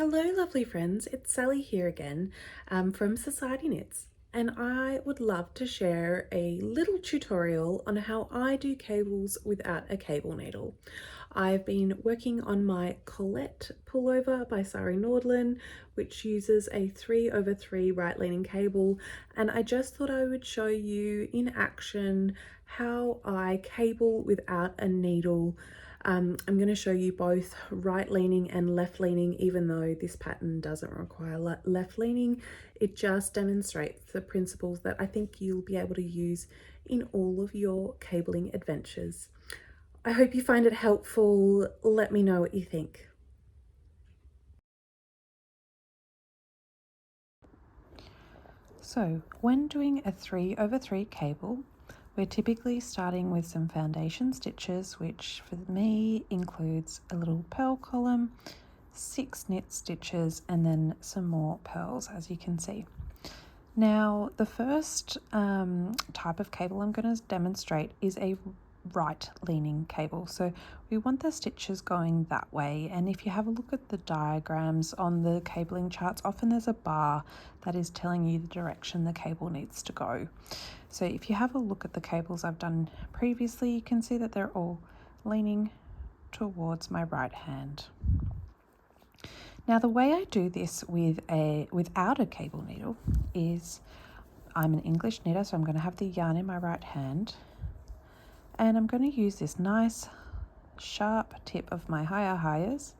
Hello, lovely friends. It's Sally here again from Sari Knits, and I would love to share a little tutorial on how I do cables without a cable needle. I've been working on my Colette Pullover by Sari Nordlund, which uses a 3/3 right-leaning cable, and I just thought I would show you in action how I cable without a needle. I'm going to show you both right leaning and left leaning, even though this pattern doesn't require left leaning. It just demonstrates the principles that I think you'll be able to use in all of your cabling adventures. I hope you find it helpful. Let me know what you think. So when doing a 3/3 cable, we're typically starting with some foundation stitches, which for me includes a little purl column, 6 knit stitches, and then some more purls, as you can see. Now, the first type of cable I'm going to demonstrate is a right leaning cable. So we want the stitches going that way, and if you have a look at the diagrams on the cabling charts, often there's a bar that is telling you the direction the cable needs to go. So if you have a look at the cables I've done previously, you can see that they're all leaning towards my right hand. Now the way I do this without a cable needle is I'm an English knitter, so I'm going to have the yarn in my right hand, and I'm going to use this nice sharp tip of my hires,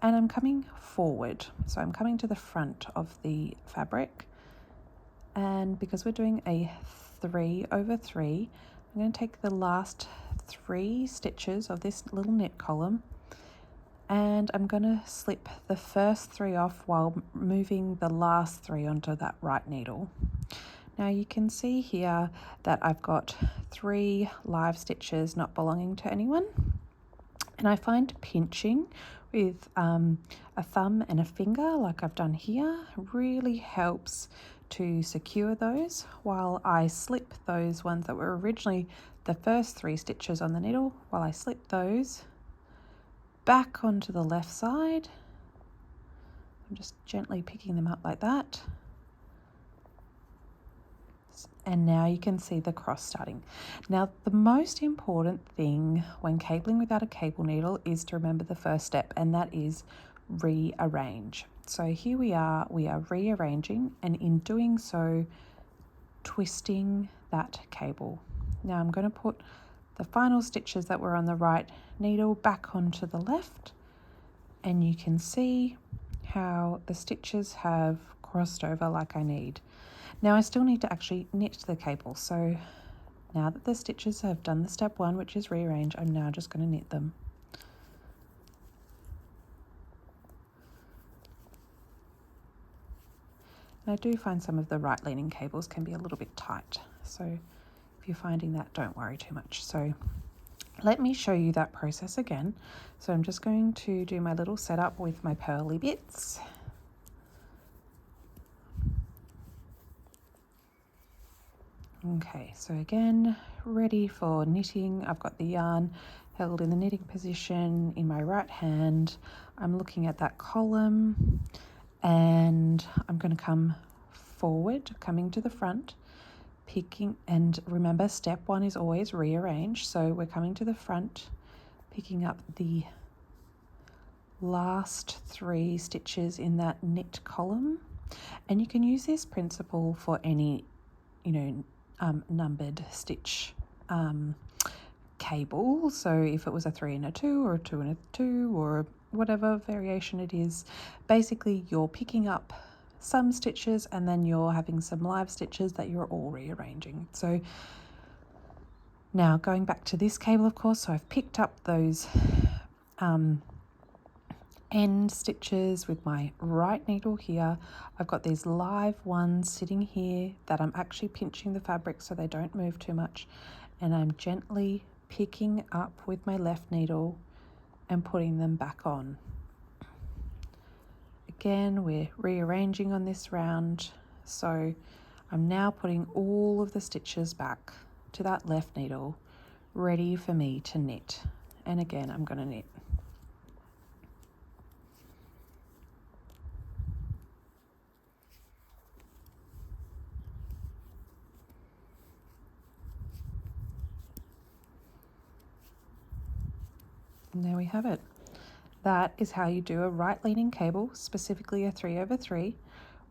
and I'm coming forward. So I'm coming to the front of the fabric, and because we're doing a 3/3, I'm going to take the last 3 stitches of this little knit column, and I'm going to slip the first 3 off while moving the last 3 onto that right needle. Now you can see here that I've got 3 live stitches not belonging to anyone, and I find pinching with a thumb and a finger, like I've done here, really helps to secure those, while I slip those ones that were originally the first 3 stitches on the needle, while I slip those back onto the left side. I'm just gently picking them up like that. And now you can see the cross starting. Now, the most important thing when cabling without a cable needle is to remember the first step, and that is rearrange. So here we are rearranging, and in doing so, twisting that cable. Now I'm going to put the final stitches that were on the right needle back onto the left, and you can see how the stitches have crossed over like I need. Now I still need to actually knit the cable, so now that the stitches have done the step 1, which is rearrange, I'm now just going to knit them. And I do find some of the right leaning cables can be a little bit tight, so if you're finding that, don't worry too much. So let me show you that process again. So I'm just going to do my little setup with my pearly bits. Okay, so again, ready for knitting. I've got the yarn held in the knitting position in my right hand. I'm looking at that column, and I'm going to come forward, coming to the front, picking, and remember step 1 is always rearrange. So we're coming to the front, picking up the last 3 stitches in that knit column. And you can use this principle for any, numbered stitch cable. So if it was a 3 and a 2 or a 2 and a 2 or whatever variation it is, basically you're picking up some stitches and then you're having some live stitches that you're all rearranging. So now going back to this cable, of course, so I've picked up those end stitches with my right needle here. I've got these live ones sitting here that I'm actually pinching the fabric so they don't move too much, and I'm gently picking up with my left needle and putting them back on. Again, we're rearranging on this round, so I'm now putting all of the stitches back to that left needle, ready for me to knit. And again, I'm going to knit. And there we have it. That is how you do a right leaning cable, specifically a 3/3,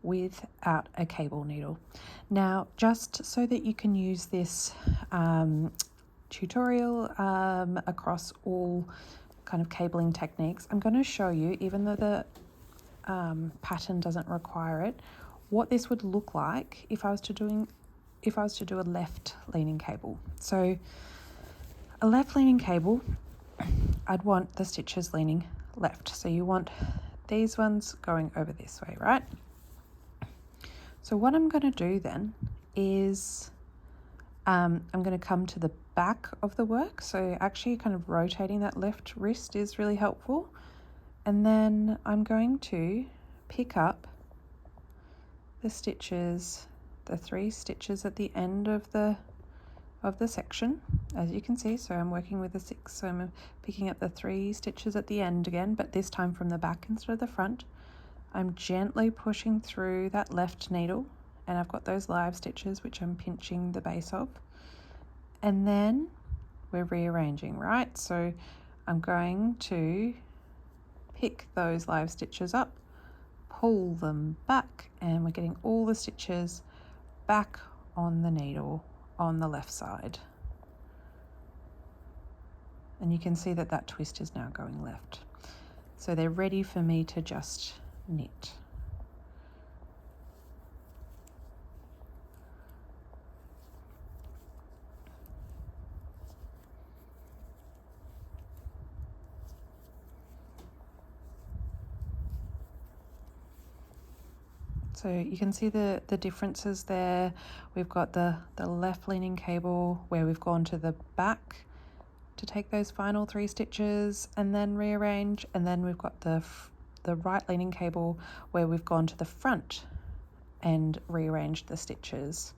without a cable needle. Now, just so that you can use this tutorial across all kind of cabling techniques, I'm going to show you, even though the pattern doesn't require it, what this would look like if I was to do a left leaning cable. So a left leaning cable, I'd want the stitches leaning left. So you want these ones going over this way, right? So what I'm going to do then is I'm going to come to the back of the work. So actually kind of rotating that left wrist is really helpful. And then I'm going to pick up the stitches, the 3 stitches at the end of the section, as you can see. So I'm working with a 6, so I'm picking up the 3 stitches at the end again, but this time from the back instead of the front. I'm gently pushing through that left needle, and I've got those live stitches which I'm pinching the base of, and then we're rearranging, right? So I'm going to pick those live stitches up, pull them back, and we're getting all the stitches back on the needle on the left side. And you can see that that twist is now going left. So they're ready for me to just knit. So you can see the differences there. We've got the left leaning cable where we've gone to the back to take those final 3 stitches and then rearrange, and then we've got the right leaning cable where we've gone to the front and rearranged the stitches.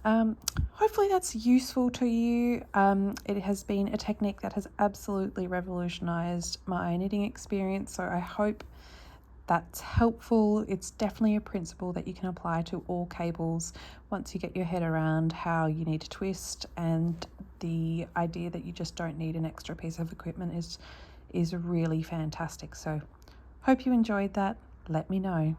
Hopefully that's useful to you. It has been a technique that has absolutely revolutionized my knitting experience, so I hope that's helpful. It's definitely a principle that you can apply to all cables once you get your head around how you need to twist, and the idea that you just don't need an extra piece of equipment is really fantastic. So hope you enjoyed that. Let me know.